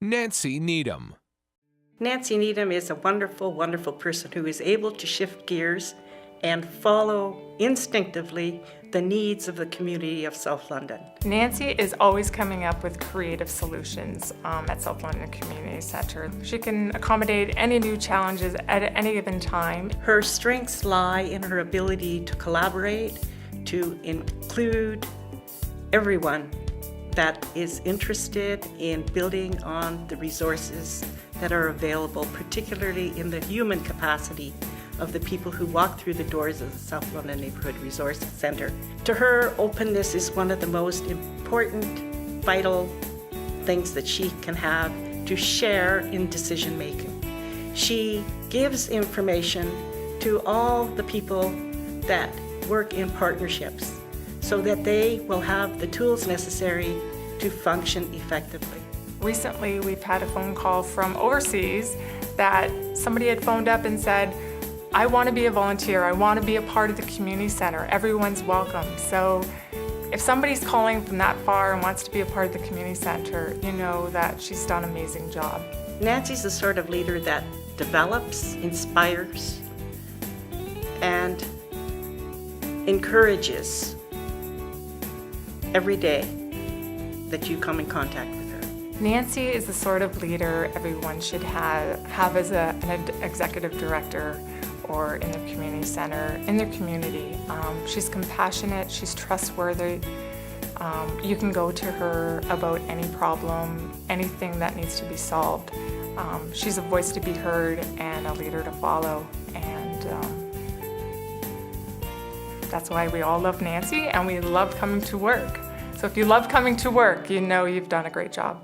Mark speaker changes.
Speaker 1: Nancy Needham.
Speaker 2: Nancy Needham is a wonderful, wonderful person who is able to shift gears and follow instinctively the needs of the community of South London.
Speaker 3: Nancy is always coming up with creative solutions at South London Community Centre. She can accommodate any new challenges at any given time.
Speaker 2: Her strengths lie in her ability to collaborate, to include everyone that is interested in building on the resources that are available, particularly in the human capacity of the people who walk through the doors of the South London Neighbourhood Resource Centre. To her, openness is one of the most important, vital things that she can have to share in decision making. She gives information to all the people that work in partnerships so that they will have the tools necessary to function effectively.
Speaker 3: Recently, we've had a phone call from overseas that somebody had phoned up and said, I want to be a volunteer, I want to be a part of the community center, everyone's welcome. So if somebody's calling from that far and wants to be a part of the community center, you know that she's done an amazing job.
Speaker 2: Nancy's the sort of leader that develops, inspires, and encourages every day that you come in contact with her.
Speaker 3: Nancy is the sort of leader everyone should have as an executive director or in their community center, in their community. She's compassionate, she's trustworthy. You can go to her about any problem, anything that needs to be solved. She's a voice to be heard and a leader to follow. And that's why we all love Nancy and we love coming to work. So if you love coming to work, you know you've done a great job.